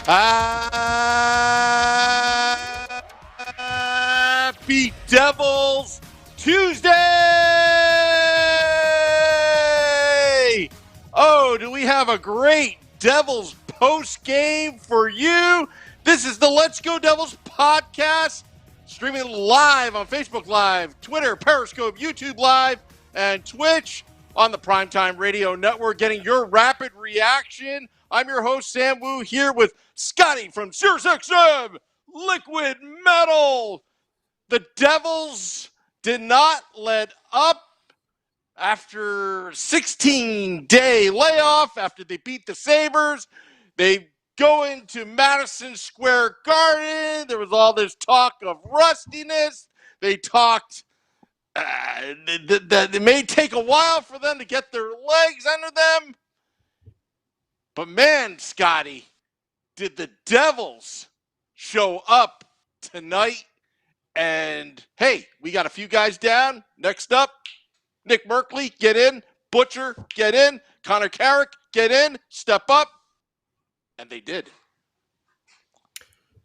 Happy Devils Tuesday! Oh, do we have a great Devils post game for you? This is the Let's Go Devils podcast, streaming live on Facebook Live, Twitter, Periscope, YouTube Live, and Twitch on the Primetime Radio Network, getting your rapid reaction. I'm your host, Sam Wu, here with Scotty from SiriusXM Liquid Metal. The Devils did not let up after 16-day layoff, after they beat the Sabres. They go into Madison Square Garden. There was all this talk of rustiness. They talked that it may take a while for them to get their legs under them. But man, Scotty, did the Devils show up tonight? And hey, we got a few guys down. Next up, Nick Merkley, get in. Butcher, get in. Connor Carrick, get in. Step up. And they did.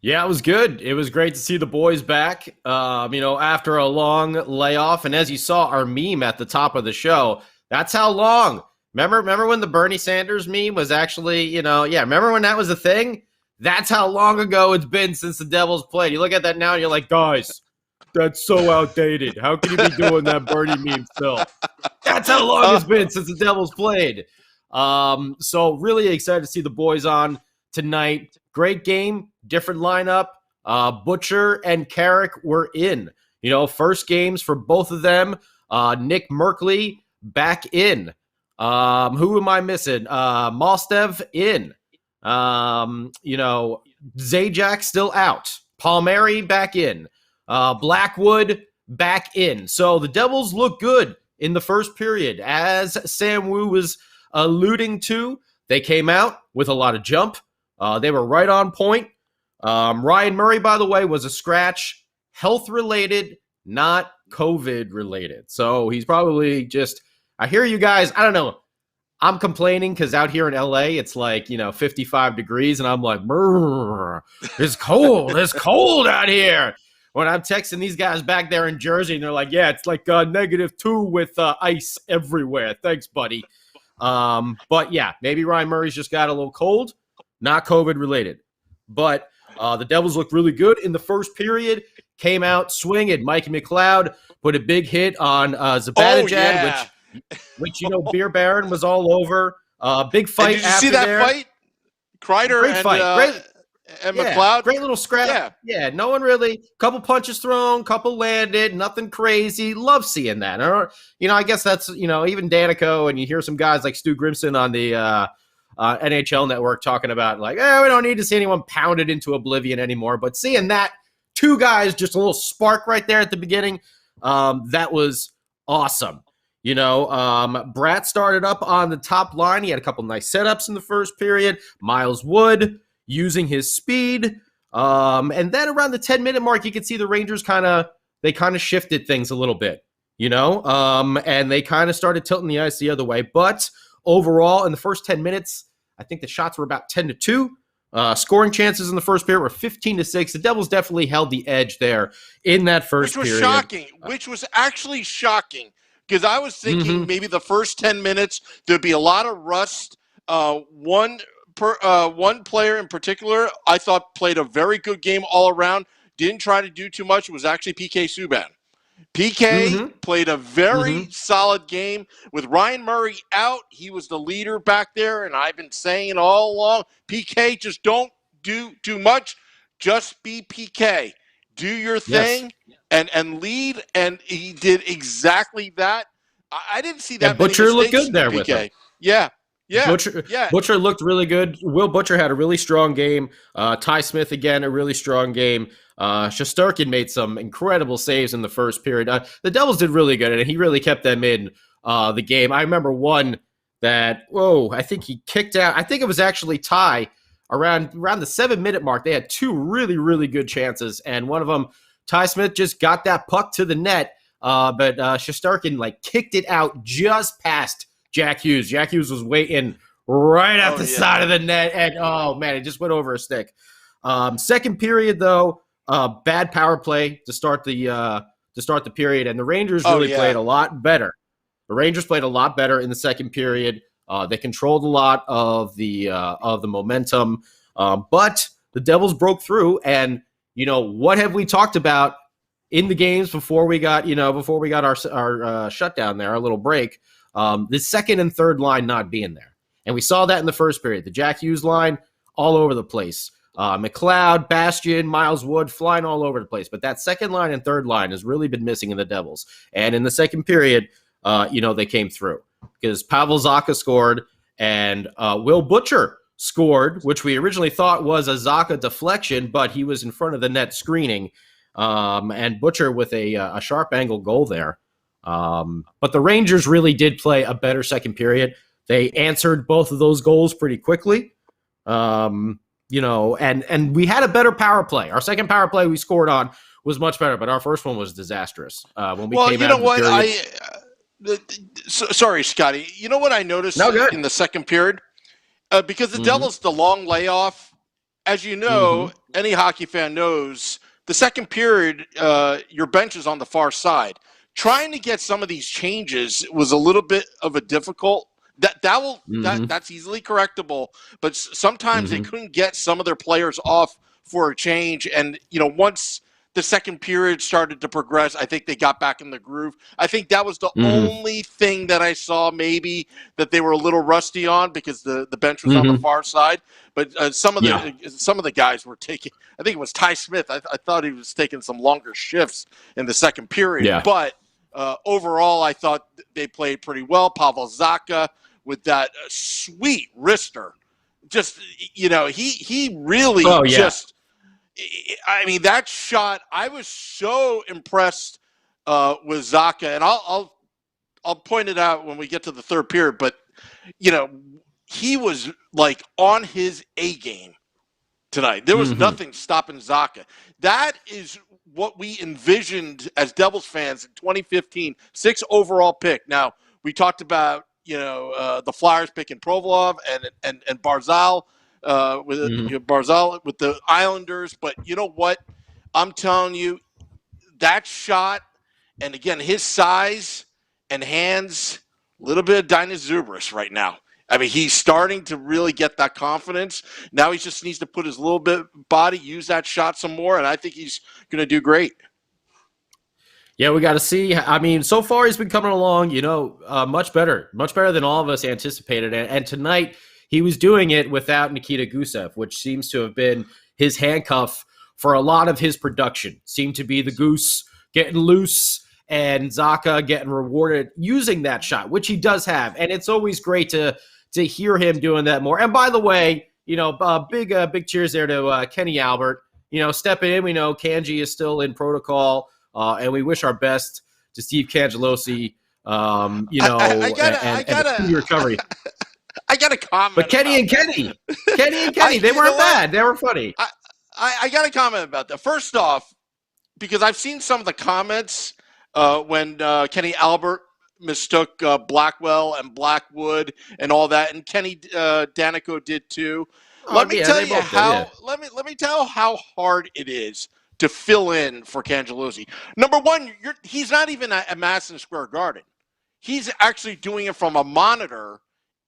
Yeah, it was good. It was great to see the boys back, after a long layoff. And as you saw our meme at the top of the show, that's how long. Remember when the Bernie Sanders meme was actually, remember when that was a thing? That's how long ago it's been since the Devils played. You look at that now and you're like, guys, that's so outdated. How can you be doing that Bernie meme still? That's how long it's been since the Devils played. So really excited to see the boys on tonight. Great game, different lineup. Butcher and Carrick were in. First games for both of them. Nick Merkley back in. Who am I missing? Malstev in. Zajac still out. Palmieri back in. Blackwood back in. So the Devils look good in the first period. As Sam Wu was alluding to, they came out with a lot of jump. They were right on point. Ryan Murray, by the way, was a scratch. Health-related, not COVID-related. So he's probably just... I hear you guys, I don't know. I'm complaining because out here in LA, it's like, 55 degrees. And I'm like, it's cold. It's cold out here. When I'm texting these guys back there in Jersey, and they're like, yeah, it's like -2 with ice everywhere. Thanks, buddy. But yeah, maybe Ryan Murray's just got a little cold. Not COVID related. But the Devils looked really good in the first period. Came out swinging. Mikey McLeod put a big hit on Zibanejad, which Beer Baron was all over. Big fight. And did you see that fight? Kreider and fight. And McLeod. Great little scrap. Yeah, no one really. Couple punches thrown, couple landed, nothing crazy. Love seeing that. I guess that's, even Danico, and you hear some guys like Stu Grimson on the NHL Network talking about like, we don't need to see anyone pounded into oblivion anymore. But seeing that, two guys, just a little spark right there at the beginning, that was awesome. Bratt started up on the top line. He had a couple nice setups in the first period. Miles Wood using his speed. And then around the 10-minute mark, you could see the Rangers kind of shifted things a little bit, and they kind of started tilting the ice the other way. But overall, in the first 10 minutes, I think the shots were about 10-2. Scoring chances in the first period were 15-6. The Devils definitely held the edge there in that first period. Which was shocking, which was actually shocking. Because I was thinking maybe the first 10 minutes, there'd be a lot of rust. One player in particular, I thought played a very good game all around. Didn't try to do too much. It was actually PK Subban. PK played a very solid game. With Ryan Murray out, he was the leader back there. And I've been saying it all along. PK, just don't do too much. Just be PK. Do your thing. Yes. And lead, and he did exactly that. I didn't see that. Butcher looked good there with him. Yeah. Butcher looked really good. Will Butcher had a really strong game. Ty Smith again, a really strong game. Shesterkin made some incredible saves in the first period. The Devils did really good, and he really kept them in the game. I remember one that I think he kicked out. I think it was actually Ty around the 7-minute mark. They had two really, really good chances, and one of them, Ty Smith just got that puck to the net, but Shesterkin kicked it out just past Jack Hughes. Jack Hughes was waiting right at the side of the net, and oh man, it just went over a stick. Second period though, bad power play to start the period, and the Rangers really played a lot better. The Rangers played a lot better in the second period. They controlled a lot of the momentum, but the Devils broke through. And what have we talked about in the games before we got our shutdown there, our little break? The second and third line not being there, and we saw that in the first period. The Jack Hughes line all over the place. McLeod, Bastian, Miles Wood flying all over the place. But that second line and third line has really been missing in the Devils. And in the second period, they came through because Pavel Zacha scored and Will Butcher scored, which we originally thought was a Zacha deflection, but he was in front of the net screening. And Butcher with a sharp angle goal there. But the Rangers really did play a better second period. They answered both of those goals pretty quickly. And we had a better power play. Our second power play we scored on was much better, but our first one was disastrous. Sorry, Scotty. You know what I noticed in the second period? Because the Devils, the long layoff, as you know, any hockey fan knows, the second period, your bench is on the far side. Trying to get some of these changes was a little bit of a difficult. That's easily correctable, but sometimes they couldn't get some of their players off for a change. And once the second period started to progress, I think they got back in the groove. I think that was the only thing that I saw maybe that they were a little rusty on because the bench was on the far side. But some of the guys were taking. I think it was Ty Smith. I thought he was taking some longer shifts in the second period. Yeah. But overall, I thought they played pretty well. Pavel Zacha with that sweet wrister. Just, he really just – I mean, that shot, I was so impressed with Zacha. And I'll point it out when we get to the third period. But, he was, like, on his A game tonight. There was nothing stopping Zacha. That is what we envisioned as Devils fans in 2015, 6th overall pick. Now, we talked about, the Flyers picking Provolov and Barzal Barzal with the Islanders. But you know what? I'm telling you, that shot, and again, his size and hands, a little bit of Dinas Zubris right now. I mean, he's starting to really get that confidence. Now he just needs to put his little bit body, use that shot some more, and I think he's going to do great. Yeah, we got to see. I mean, so far he's been coming along, much better than all of us anticipated. And tonight he was doing it without Nikita Gusev, which seems to have been his handcuff for a lot of his production. Seemed to be the Goose getting loose and Zacha getting rewarded using that shot, which he does have. And it's always great to hear him doing that more. And by the way, big cheers there to Kenny Albert. Stepping in. We know Kanji is still in protocol. And we wish our best to Steve Cangelosi, and recovery. I got a comment. But Kenny and Kenny, they weren't bad. They were funny. I got a comment about that. First off, because I've seen some of the comments when Kenny Albert mistook Blackwell and Blackwood and all that, and Kenny Danico did too. Let me tell you how hard it is to fill in for Cangelosi. Number one, he's not even at Madison Square Garden. He's actually doing it from a monitor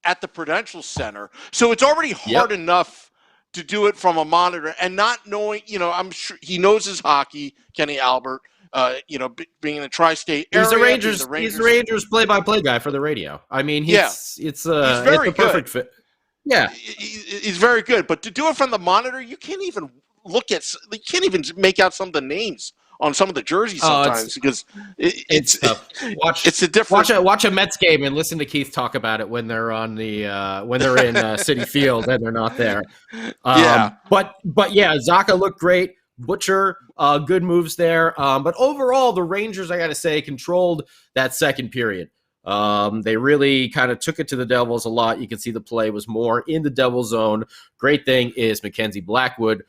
at the Prudential Center. So it's already hard enough to do it from a monitor and not knowing, I'm sure he knows his hockey, Kenny Albert, being in the tri-state area. He's the Rangers play-by-play guy for the radio. I mean, it's very the perfect fit. Yeah. He's very good. But to do it from the monitor, you can't even make out some of the names on some of the jerseys sometimes because it's tough. It's a different. Watch a Mets game and listen to Keith talk about it when they're on the when they're in Citi Field and they're not there. But Zacha looked great. Butcher, good moves there. But overall, the Rangers, I got to say, controlled that second period. They really kind of took it to the Devils a lot. You can see the play was more in the Devil zone. Great thing is Mackenzie Blackwood.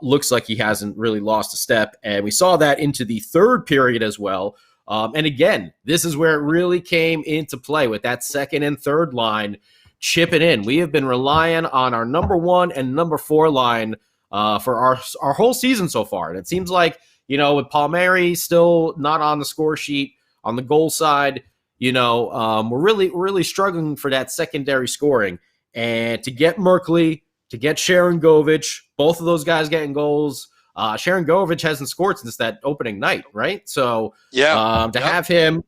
Looks like he hasn't really lost a step. And we saw that into the third period as well. And again, this is where it really came into play with that second and third line chipping in. We have been relying on our number 1 and number 4 line for our whole season so far. And it seems like, with Palmieri still not on the score sheet on the goal side, we're really struggling for that secondary scoring. And to get Merkley, to get Sharon Govich, both of those guys getting goals. Sharon Govich hasn't scored since that opening night, right? So have him,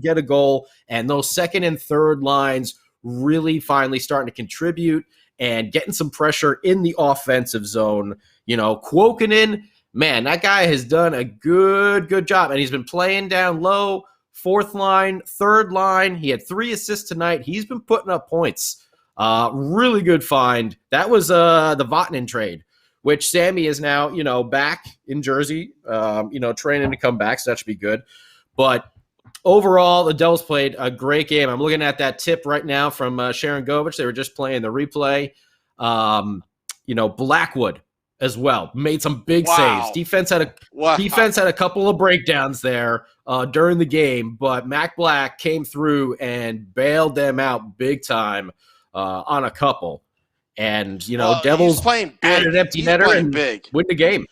get a goal, and those second and third lines really finally starting to contribute and getting some pressure in the offensive zone. Kuokkanen, man, that guy has done a good job, and he's been playing down low, fourth line, third line. He had 3 assists tonight. He's been putting up points. Really good find. That was the Vatanen trade, which Sammy is now, back in Jersey, training to come back, so that should be good. But overall, the Devils played a great game. I'm looking at that tip right now from Sharon Govich. They were just playing the replay. Blackwood as well made some big saves. Defense had a couple of breakdowns there during the game, but Mack Black came through and bailed them out big time on a couple. And, Devils playing added an empty netter and win the game.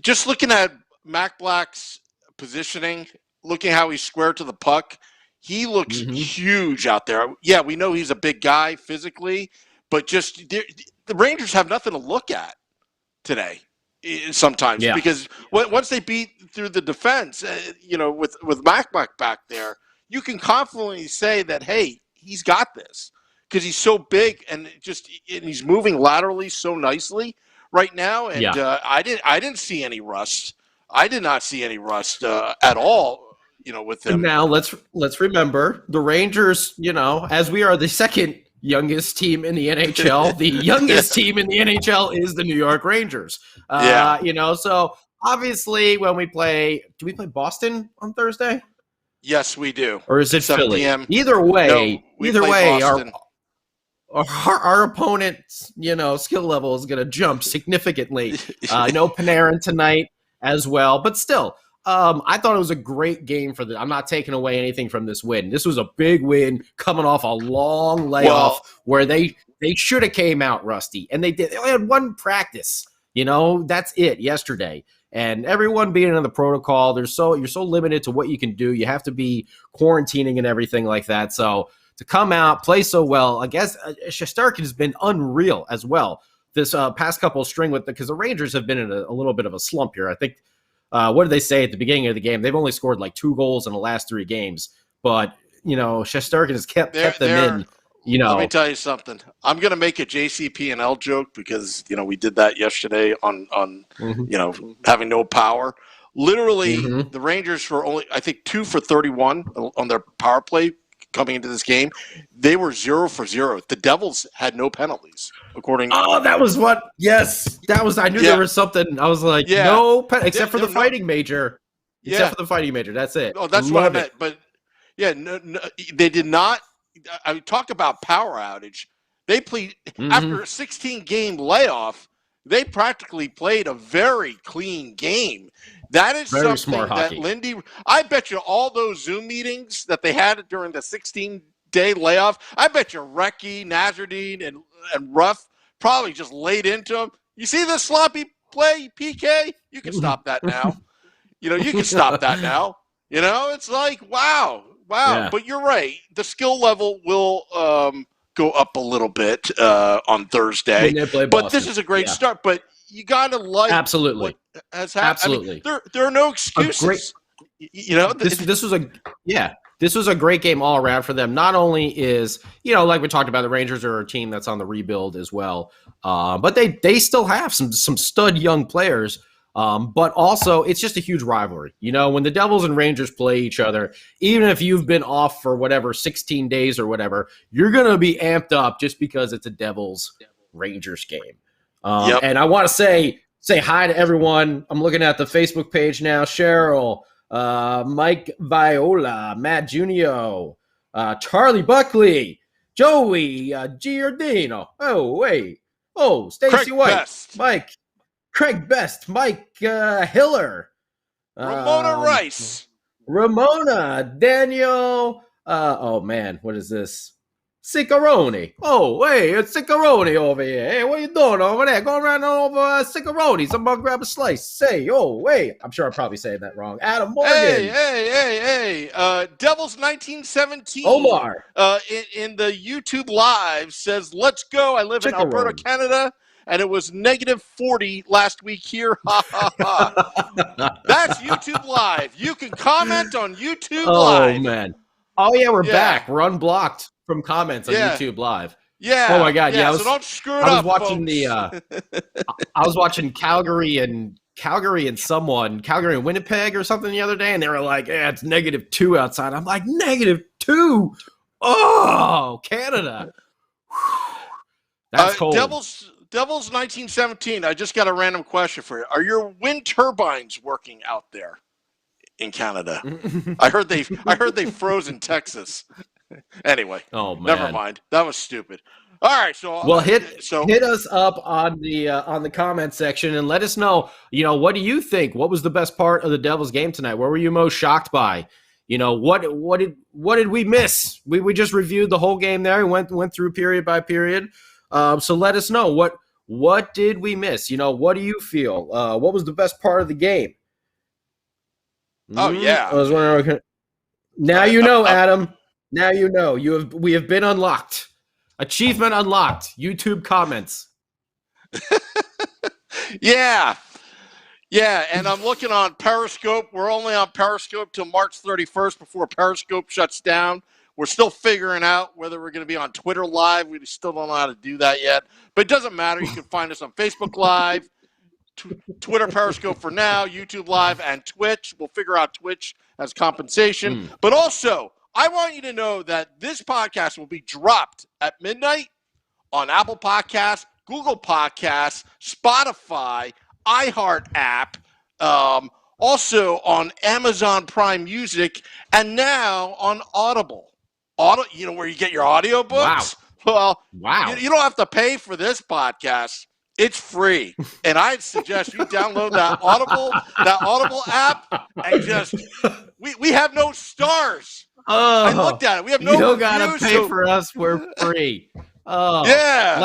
Just looking at Mack Black's positioning, looking how he's square to the puck, he looks huge out there. Yeah, we know he's a big guy physically, but just the Rangers have nothing to look at today sometimes because once they beat through the defense, with Mack Black back there, you can confidently say that, hey, he's got this. Because he's so big and he's moving laterally so nicely right now, and I didn't see any rust. I did not see any rust at all. With him. And now let's remember the Rangers. As we are the second youngest team in the NHL, the youngest team in the NHL is the New York Rangers. So obviously when we play, do we play Boston on Thursday? Yes, we do. Or is it 7 Philly? PM? Either way, Boston. Our opponent's, skill level is going to jump significantly. No Panarin tonight as well, but still, I thought it was a great game I'm not taking away anything from this win. This was a big win coming off a long layoff where they should have came out rusty, and they did. They only had one practice, that's it yesterday. And everyone being in the protocol, you're so limited to what you can do. You have to be quarantining and everything like that. So to come out, play so well, I guess Shesterkin has been unreal as well this past couple of string because the Rangers have been in a little bit of a slump here. I think, what did they say at the beginning of the game? They've only scored like 2 goals in the last 3 games, but Shesterkin has kept them in. Let me tell you something. I'm going to make a JCP&L joke because we did that yesterday on having no power. Literally, the Rangers were only, I think, 2 for 31 on their power play coming into this game. They were 0 for 0. The Devils had no penalties, according. That was what. Yes, that was. I knew there was something. I was like, no, except for the fighting major. Except for the fighting major. That's it. Oh, that's what I meant. But no, they did not. I mean, talk about power outage. They played after a 16-game layoff. They practically played a very clean game. That is very something that Lindy. I bet you all those Zoom meetings that they had during the 16-day layoff. I bet you Recchi, Nazardine, and Ruff probably just laid into them. You see this sloppy play, PK? You can stop that now. You can stop that now. It's like wow. Yeah. But you're right. The skill level will go up a little bit on Thursday. But this is a great start. But you got to like absolutely what has happened. Absolutely. I mean, there are no excuses. This was a great game all around for them. Not only is, like we talked about, the Rangers are a team that's on the rebuild as well. But they still have some stud young players. But also, it's just a huge rivalry. When the Devils and Rangers play each other, even if you've been off for 16 days or whatever, you're going to be amped up just because it's a Devils-Rangers game. And I want to say hi to everyone. I'm looking at the Facebook page now. Cheryl, Mike Viola, Matt Junio, Charlie Buckley, Joey Giordino. Oh, wait. Oh, Stacey White. Best. Mike. Craig Best, Mike Hiller, Ramona Rice, Ramona, Daniel. Oh man, what is this? Ciccarone. Oh, hey, it's Ciccarone over here. Hey, what you doing over there? Going around over Ciccarone. Somebody grab a slice. Say, oh, hey. I'm sure I'm probably saying that wrong. Adam Morgan. Hey. Devils 1917. Omar. In the YouTube live says, let's go. I live in Alberta, Canada, and it was -40 last week here. Ha, ha, ha. That's YouTube live. You can comment on YouTube live. Oh, man. Oh, yeah, we're back. We're unblocked from comments on YouTube Live. Yeah. Oh, my God. Yeah, so don't screw it up, I was watching I was watching Calgary and Winnipeg or something the other day, and they were like, yeah, it's -2 outside. I'm like, -2? Oh, Canada. That's cold. Devils 1917. I just got a random question for you. Are your wind turbines working out there in Canada? I heard they froze in Texas. Anyway, oh man, never mind. That was stupid. All right, so well, hit us up on the comment section and let us know. What do you think? What was the best part of the Devils game tonight? What were you most shocked by? What did we miss? We just reviewed the whole game there. We went through period by period. So let us know what did we miss? What do you feel? What was the best part of the game? Oh yeah, I was wondering. Now you know, Adam. Now you know. We have been unlocked. Achievement unlocked. YouTube comments. Yeah, and I'm looking on Periscope. We're only on Periscope till March 31st before Periscope shuts down. We're still figuring out whether we're going to be on Twitter Live. We still don't know how to do that yet. But it doesn't matter. You can find us on Facebook Live, Twitter, Periscope for now, YouTube Live, and Twitch. We'll figure out Twitch as compensation. But also, I want you to know that this podcast will be dropped at midnight on Apple Podcasts, Google Podcasts, Spotify, iHeart app, also on Amazon Prime Music, and now on Audible. Where you get your audiobooks? Wow. Well, you don't have to pay for this podcast. It's free. And I'd suggest you download that Audible app and just we have no stars. Oh, I looked at it. We have no. You don't gotta pay for us. We're free. Oh, yeah.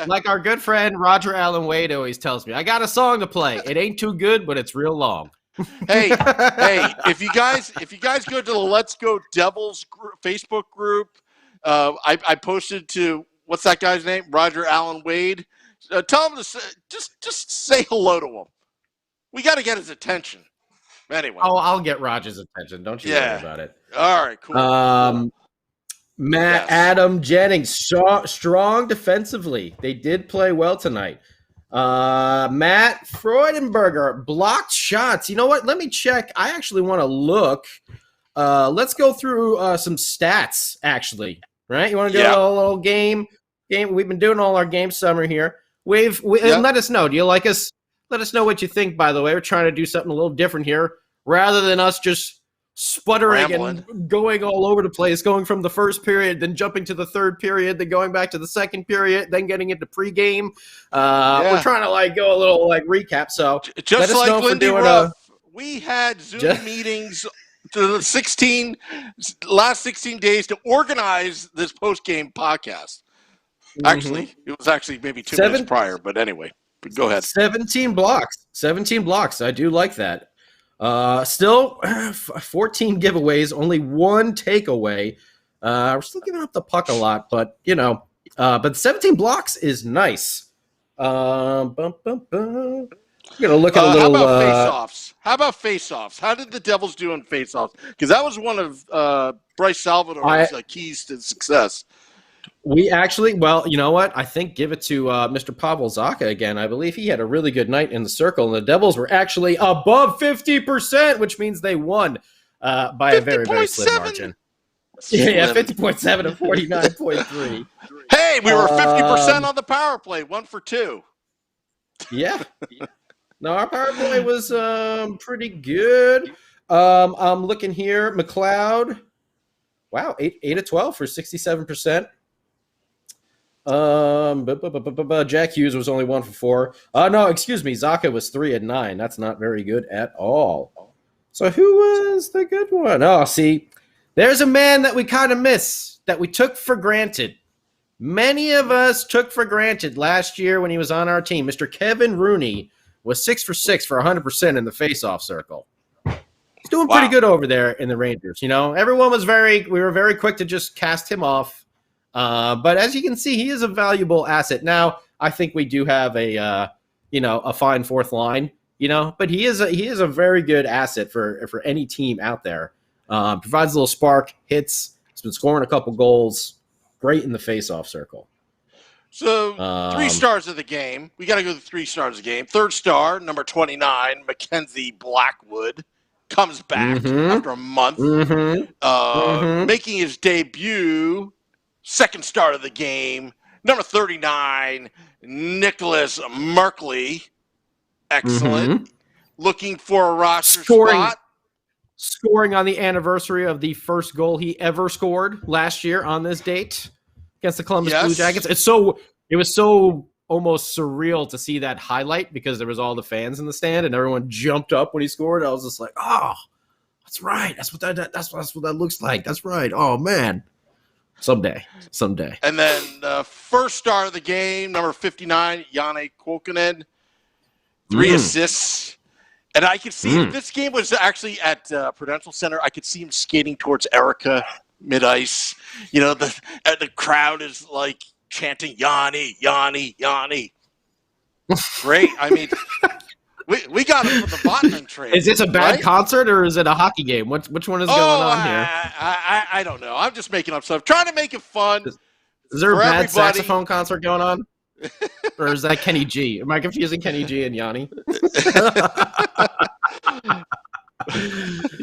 Like our good friend Roger Allen Wade always tells me, I got a song to play. It ain't too good, but it's real long. hey, if you guys go to the Let's Go Devils Facebook group, I posted to what's that guy's name? Roger Allen Wade. Tell him to just say hello to him. We got to get his attention. Anyway. Oh, I'll get Roger's attention. Don't you worry about it. All right, cool. Matt, Adam Jennings, strong defensively. They did play well tonight. Matt Freudenberger, blocked shots. You know what? Let me check. I actually want to look. Let's go through some stats, actually. Right? You want to do a little game? We've been doing all our game summer here. And let us know. Do you like us? Let us know what you think, by the way. We're trying to do something a little different here. Rather than us just sputtering and going all over the place, going from the first period, then jumping to the third period, then going back to the second period, then getting into pregame. We're trying to go a little recap. So just like Lindy Ruff, we had Zoom meetings to the last 16 days to organize this post-game podcast. Actually, it was maybe 2 minutes prior, but anyway, go ahead. 17 blocks. I do like that. Still 14 giveaways, only one takeaway. We're still giving up the puck a lot, but but 17 blocks is nice. I'm gonna look at a little. How about face-offs? How did the Devils do in face-offs? Because that was one of Bryce Salvador's keys to success. We actually, you know what? I think give it to Mr. Pavel Zacha again. I believe he had a really good night in the circle, and the Devils were actually above 50%, which means they won by a very, very slim margin. Yeah, 50.7 to 49.3. Hey, we were 50% on the power play, 1 for 2. Yeah. No, our power play was pretty good. I'm looking here. McLeod, wow, 8 of 12 for 67%. Jack Hughes was only 1 for 4. No, excuse me. Zacha was 3 of 9. That's not very good at all. So who was the good one? Oh, see, there's a man that we kind of miss. that we took for granted. Many of us took for granted last year when he was on our team. Mr. Kevin Rooney was 6 for 6 for 100% in the faceoff circle. He's doing pretty good over there in the Rangers. You know, everyone was we were very quick to just cast him off. But as you can see, he is a valuable asset. Now, I think we do have a fine fourth line, but he is a very good asset for any team out there. Provides a little spark, hits. He's been scoring a couple goals. Great in the faceoff circle. So 3 stars of the game. We got to go to 3 stars of the game. Third star, number 29, Mackenzie Blackwood, comes back after a month, making his debut. Second star of the game, number 39, Nicholas Markley. Excellent. Looking for a roster spot. Scoring on the anniversary of the first goal he ever scored last year on this date against the Columbus Blue Jackets. It was so almost surreal to see that highlight because there was all the fans in the stand and everyone jumped up when he scored. I was just like, oh, that's right. That's what that looks like. That's right. Oh man. Someday. And then first star of the game, number 59, Janne Kuokkanen, 3 assists. And I could see if this game was actually at Prudential Center, I could see him skating towards Erica mid-ice. The crowd is like chanting Yanni, Yanni, Yanni. Great. I mean, we got him from the Botman trade. Is this a bad concert or is it a hockey game? Which one is going on here? I don't know. I'm just making up stuff. Trying to make it fun. Is there a bad saxophone concert going on? Or is that Kenny G? Am I confusing Kenny G and Yanni?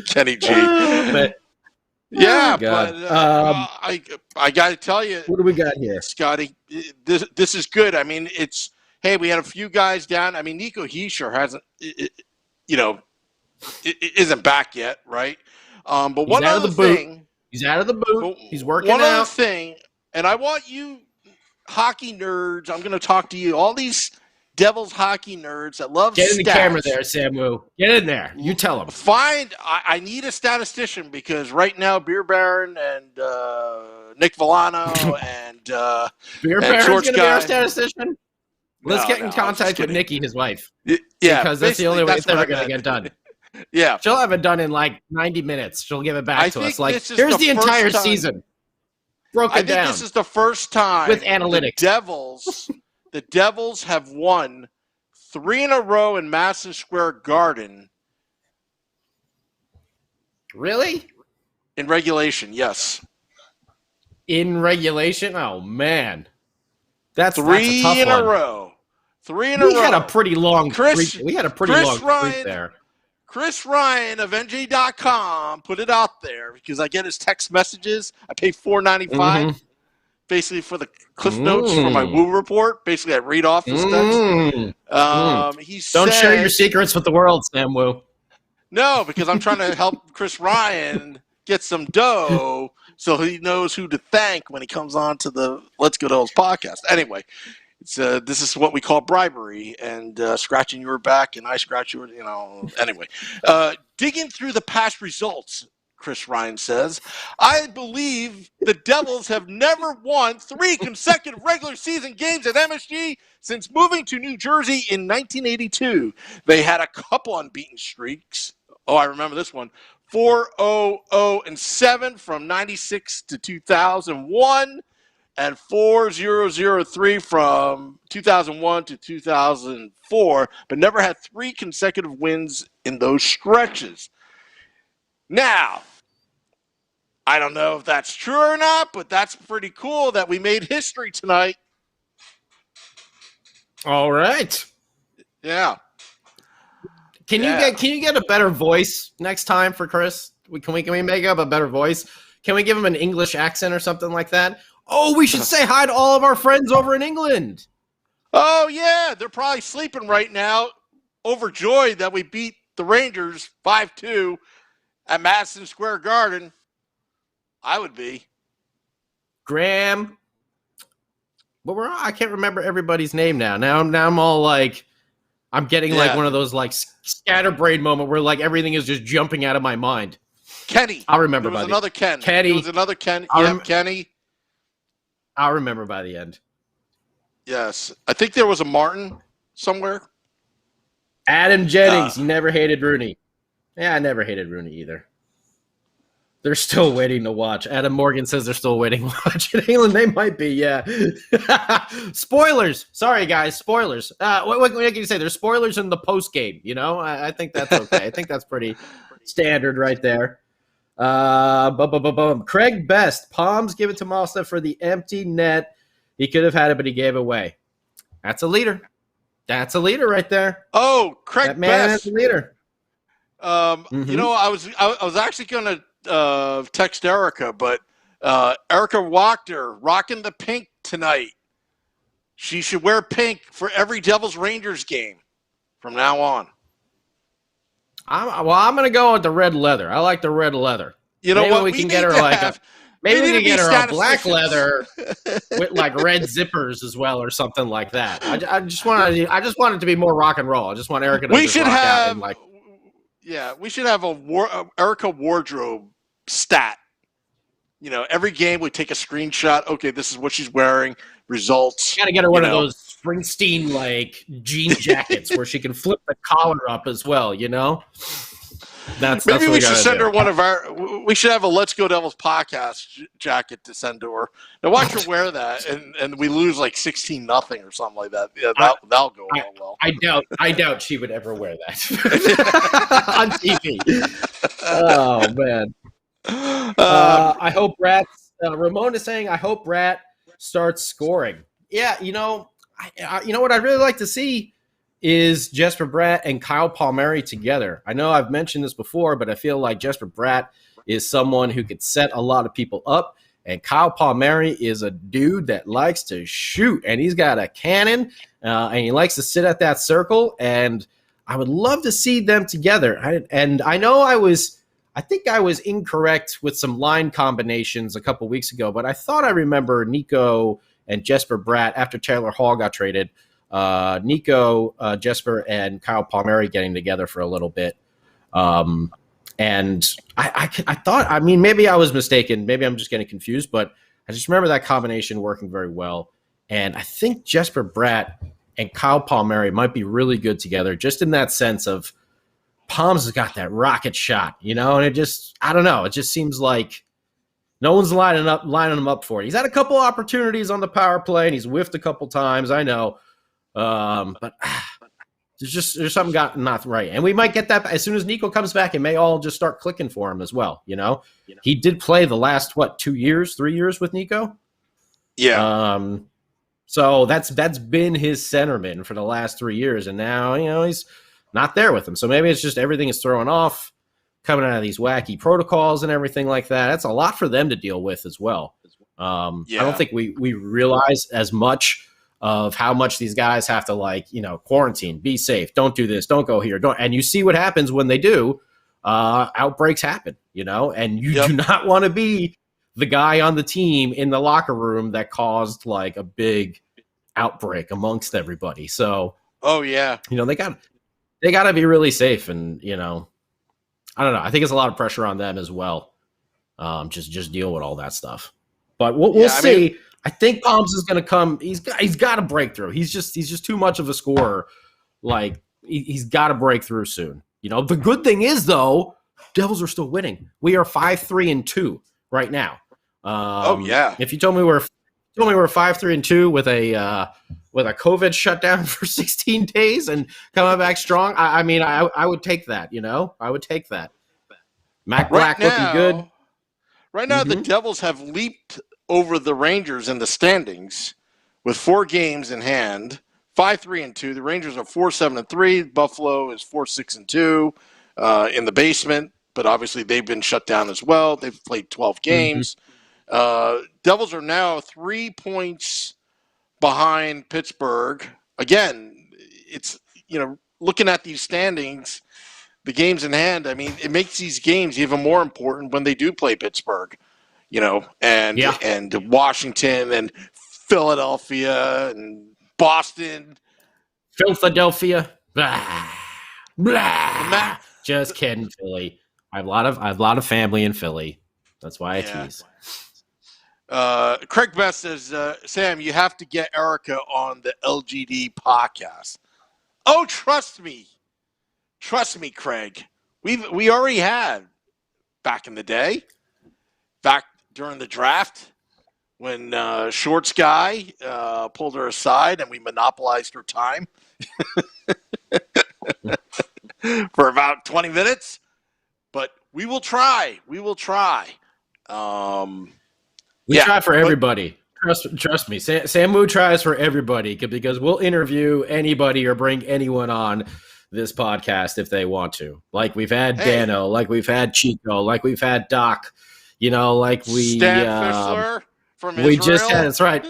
Kenny G. But I got to tell you. What do we got here? Scotty, this is good. I mean, we had a few guys down. I mean, Nico Hischier isn't back yet, right? But one other thing. He's out of the boot. He's working out. One other thing, and I want you hockey nerds, I'm going to talk to you, all these Devils hockey nerds that love Get in the stats. camera there, Samu. Get in there. You tell them. I need a statistician because right now Beer Baron and Nick Villano and Beer Baron's going to be our statistician? Let's get in contact with Nikki, his wife. Yeah. Because that's the only way it's ever going to get done. Yeah. She'll have it done in like 90 minutes. She'll give it back to us. Like, here's the entire season. Broken down. I think this is the first time with analytics. The Devils have won 3 in a row in Madison Square Garden. Really? In regulation, yes. In regulation? Oh man. That's 3 that's a tough in one. a row. 3 in a row. We had a pretty long streak. We had a pretty long streak there. Chris Ryan of NJ.com put it out there because I get his text messages. I pay $4.95 basically for the cliff notes for my Woo report. Basically, I read off his text. He Don't share your secrets with the world, Sam Woo. No, because I'm trying to help Chris Ryan get some dough so he knows who to thank when he comes on to the Let's Go Devils podcast. Anyway. This is what we call bribery and scratching your back and I scratch your, anyway. Digging through the past results, Chris Ryan says, I believe the Devils have never won 3 consecutive regular season games at MSG since moving to New Jersey in 1982. They had a couple unbeaten streaks. Oh, I remember this one. 4-0-0-7 from 96 to 2001. And 4-0-0-3 from 2001 to 2004, but never had 3 consecutive wins in those stretches. Now, I don't know if that's true or not, but that's pretty cool that we made history tonight. All right. Yeah. Can you get a better voice next time for Chris? Can we make up a better voice? Can we give him an English accent or something like that? Oh, we should say hi to all of our friends over in England. Oh, yeah. They're probably sleeping right now, overjoyed that we beat the Rangers 5-2 at Madison Square Garden. I would be. Graham. But I can't remember everybody's name now. Now I'm all like, I'm getting like one of those like scatterbrain moment where like everything is just jumping out of my mind. Kenny. I'll remember. There was another Ken. Kenny. There was another Ken. Kenny. I'll remember by the end. Yes. I think there was a Martin somewhere. Adam Jennings, you never hated Rooney. Yeah, I never hated Rooney either. They're still waiting to watch. Adam Morgan says they're still waiting to watch. In England, they might be, yeah. Spoilers. Sorry, guys. Spoilers. What can you say? There's spoilers in the post game, you know? I think that's okay. I think that's pretty standard right there. Craig Best. Palms give it to Malsta for the empty net. He could have had it, but he gave it away. That's a leader. That's a leader right there. Oh, Craig that man Best. Is a leader. You know, I was actually going to text Erica, but Erica Wachter rocking the pink tonight. She should wear pink for every Devils Rangers game from now on. I'm going to go with the red leather. I like the red leather. You know maybe what? we can get her maybe we can get her a black leather with like red zippers as well or something like that. I just want it to be more rock and roll. I just want Erica to we should have a Erica wardrobe stat. You know, every game we take a screenshot. Okay, this is what she's wearing. Results. Got to get her one of those Springsteen like jean jackets where she can flip the collar up as well. You know. Maybe we should send her one of our. We should have a "Let's Go Devils" podcast jacket to send to her. Now watch her wear that, and we lose like 16-0 or something like that. Yeah, that'll go well. I doubt she would ever wear that on TV. Oh man. I hope Ramon is saying, I hope Rat starts scoring. Yeah, you know what I'd really like to see is Jesper Bratt and Kyle Palmieri together. I know I've mentioned this before, but I feel like Jesper Bratt is someone who could set a lot of people up, and Kyle Palmieri is a dude that likes to shoot, and he's got a cannon, and he likes to sit at that circle, and I would love to see them together. I think I was incorrect with some line combinations a couple weeks ago, but I thought I remember Nico and Jesper Bratt after Taylor Hall got traded. Nico, Jesper, and Kyle Palmieri getting together for a little bit. And I thought, I mean, maybe I was mistaken. Maybe I'm just getting confused, but I just remember that combination working very well. And I think Jesper Bratt and Kyle Palmieri might be really good together, just in that sense of Palms has got that rocket shot, you know, and I don't know. It just seems like no one's lining him up for it. He's had a couple opportunities on the power play, and he's whiffed a couple times. I know. But there's something not right. And we might get that as soon as Nico comes back. It may all just start clicking for him as well. You know, he did play the last, 3 years with Nico? Yeah. So that's been his centerman for the last 3 years. And now, you know, he's not there with him. So maybe it's just everything is throwing off coming out of these wacky protocols and everything like that. That's a lot for them to deal with as well. I don't think we realize as much of how much these guys have to quarantine, be safe, don't do this, don't go here, and you see what happens when they do. Outbreaks happen, you know, and you do not want to be the guy on the team in the locker room that caused like a big outbreak amongst everybody. So, you know, they got to be really safe, and you know, I don't know. I think it's a lot of pressure on them as well. Just deal with all that stuff. But we'll see. I think Palms is going to come. He's got a breakthrough. He's just too much of a scorer. Like he's got to break through soon. You know, the good thing is though, Devils are still winning. We are 5-3-2 right now. If you told me we're 5-3-2 with a COVID shutdown for 16 days and coming back strong, I would take that. You know, I would take that. Mack Black looking good. Right now, the Devils have leaped over the Rangers in the standings with 4 games in hand, 5-3-2. The Rangers are 4-7-3. Buffalo is 4-6-2 in the basement, but obviously they've been shut down as well. They've played 12 games. Devils are now 3 points behind Pittsburgh. Again, it's, you know, looking at these standings, the games in hand, I mean, it makes these games even more important when they do play Pittsburgh, you know, and Washington and Philadelphia and Boston. Philadelphia. Blah, blah. Just kidding, Philly. I have a lot of family in Philly. That's why I tease. Craig Best says, Sam, you have to get Erica on the LGD podcast. Oh, trust me, Craig. We already had back in the day, back during the draft, when Shorts Guy pulled her aside and we monopolized her time for about 20 minutes. But we will try. We try for everybody. Trust me. Samu tries for everybody because we'll interview anybody or bring anyone on this podcast if they want to. Like we've had Dano, like we've had Chico, like we've had Doc, like we Stan Fischler from Israel. That's right.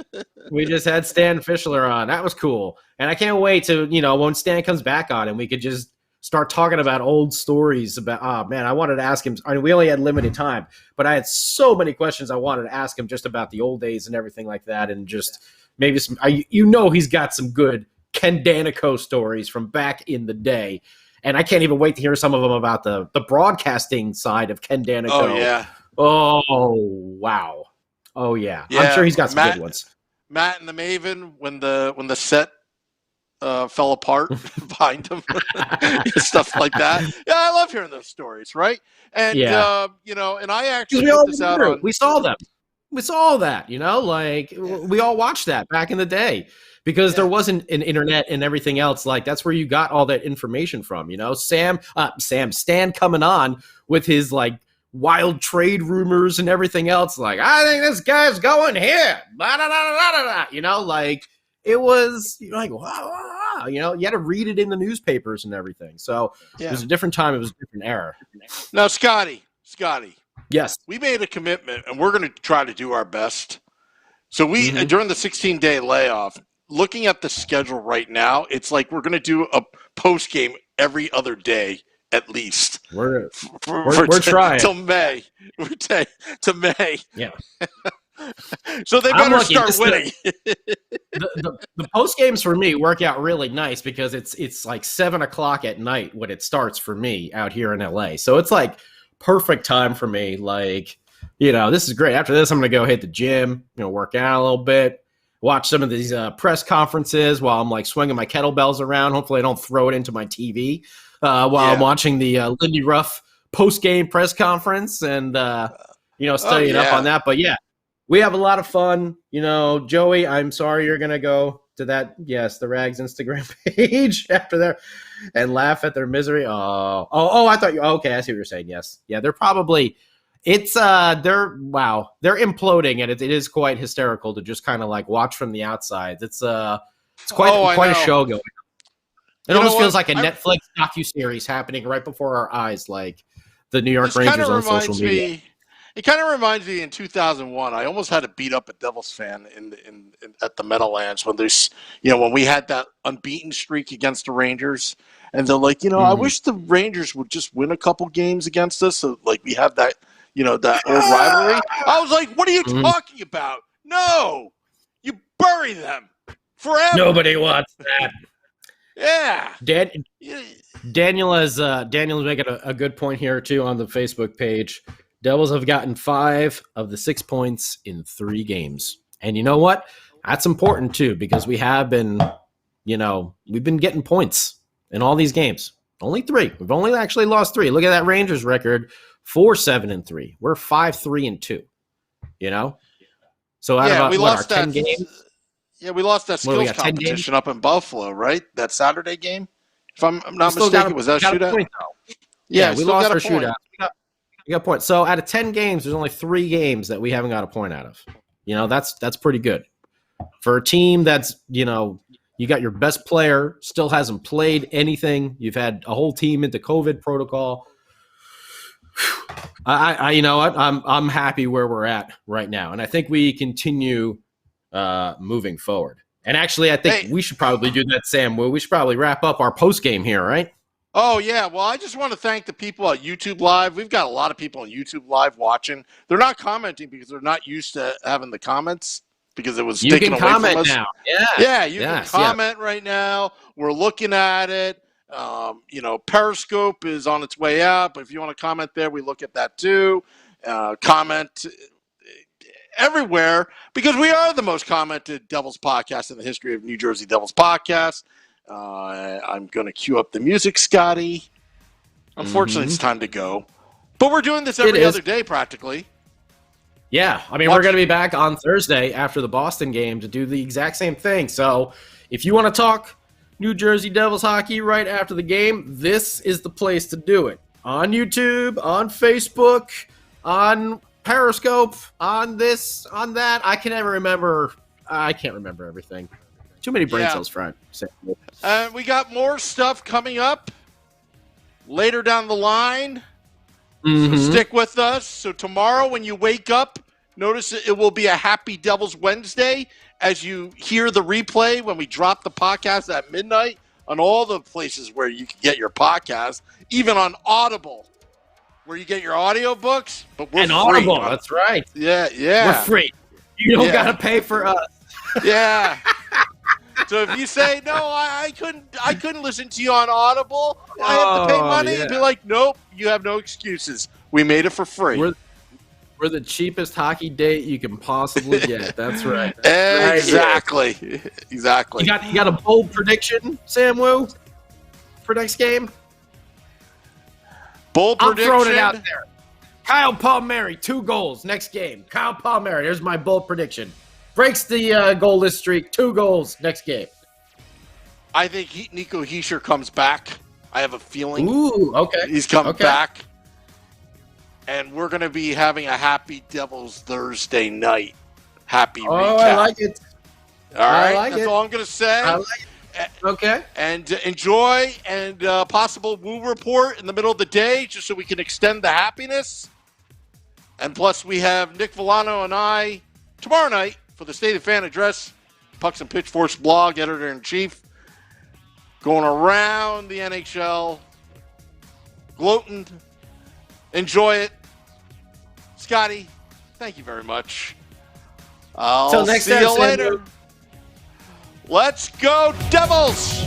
We just had Stan Fischler on. That was cool. And I can't wait to, when Stan comes back on and we could just start talking about old stories about, I wanted to ask him. I mean, we only had limited time, but I had so many questions I wanted to ask him just about the old days and everything like that. And just maybe some, he's got some good Ken Danico stories from back in the day. And I can't even wait to hear some of them about the broadcasting side of Ken Danico. Oh, yeah. Oh, wow. Oh, yeah. I'm sure he's got some good ones. Matt and the Maven, when the set fell apart behind him, stuff like that. Yeah, I love hearing those stories, right? And and I actually put this out on. We saw them. We saw that, we all watched that back in the day because there wasn't an internet and everything else. Like that's where you got all that information from. Stan coming on with his like wild trade rumors and everything else. Like I think this guy's going here. Blah, blah, blah, blah, blah. Like. It was like, wow, you had to read it in the newspapers and everything. So it was a different time. It was a different era. Now, Scotty. Yes. We made a commitment, and we're going to try to do our best. So during the 16-day layoff, looking at the schedule right now, it's like we're going to do a post game every other day at least. We're trying till May. To May. Yeah. So they better start winning. The post games for me work out really nice because it's like 7:00 at night when it starts for me out here in LA. So it's like perfect time for me. Like, this is great. After this, I'm going to go hit the gym, work out a little bit, watch some of these press conferences while I'm like swinging my kettlebells around. Hopefully I don't throw it into my TV while I'm watching the Lindy Ruff post game press conference and, studying up on that. But yeah. We have a lot of fun. Joey, I'm sorry you're going to go to that, the Rags Instagram page after there and laugh at their misery. Oh, I thought okay, I see what you're saying. Yes. Yeah, they're probably, they're imploding and it is quite hysterical to just kind of like watch from the outside. It's quite a show going on. It almost feels like a Netflix docuseries happening right before our eyes, like the New York Rangers on social media. It kind of reminds me in 2001. I almost had to beat up a Devils fan at the Meadowlands when when we had that unbeaten streak against the Rangers, and they're like, I wish the Rangers would just win a couple games against us, so like we have that, that old rivalry. I was like, what are you talking about? No, you bury them forever. Nobody wants that. Yeah. Daniel is making a good point here too on the Facebook page. Devils have gotten 5 of the 6 points in 3 games. And you know what? That's important too, because we have been, we've been getting points in all these games. Only 3. We've only actually lost 3. Look at that Rangers record, 4-7-3. We're 5-3-2. So out of we lost our 10 games. Yeah, we lost that skills competition up in Buffalo, right? That Saturday game. If I'm not mistaken, was that a shootout? Point, we lost our shootout. We got points. So out of 10 games, there's only 3 games that we haven't got a point out of. That's pretty good. For a team that's, you got your best player, still hasn't played anything. You've had a whole team into COVID protocol. You know what? I'm happy where we're at right now. And I think we continue moving forward. And actually, I think we should probably do that, Sam. We should probably wrap up our post game here, right? Oh, yeah. Well, I just want to thank the people at YouTube Live. We've got a lot of people on YouTube Live watching. They're not commenting because they're not used to having the comments because it was taken away from us. Now. You can comment right now. We're looking at it. Periscope is on its way out, but if you want to comment there, we look at that too. Comment everywhere because we are the most commented Devils podcast in the history of New Jersey Devils podcast. I'm going to cue up the music, Scotty. Unfortunately, It's time to go. But we're doing this every other day practically. Yeah, I mean, we're going to be back on Thursday after the Boston game to do the exact same thing. So if you want to talk New Jersey Devils hockey right after the game, this is the place to do it. On YouTube, on Facebook, on Periscope, on this, on that. I can't remember everything. Too many brain cells fried. We got more stuff coming up later down the line. So stick with us. So tomorrow when you wake up, notice it will be a Happy Devils Wednesday as you hear the replay when we drop the podcast at midnight on all the places where you can get your podcast, even on Audible, where you get your audiobooks. But we're free. Audible, that's right. Yeah. We're free. You don't got to pay for us. Yeah. So if you say, no, I couldn't listen to you on Audible, I have to pay money, and be like, nope, you have no excuses. We made it for free. We're the cheapest hockey date you can possibly get. That's right. Exactly. Exactly. You got a bold prediction, Sam Wu, for next game? Bold prediction? I'm throwing it out there. Kyle Palmieri, 2 goals next game. Kyle Palmieri, there's my bold prediction. Breaks the goalless streak, 2 goals next game. I think Nico Hischier comes back. I have a feeling. Ooh, okay. He's coming back. And we're going to be having a Happy Devils Thursday night. Happy recap. I like it. All right. That's all I'm going to say. I like it. Okay. And enjoy and possible Woo report in the middle of the day just so we can extend the happiness. And plus we have Nick Villano and I tomorrow night for the State of Fan Address, Pucks and Pitchforks blog, editor-in-chief, going around the NHL, gloating. Enjoy it. Scotty, thank you very much. I'll see you later. Let's go, Devils!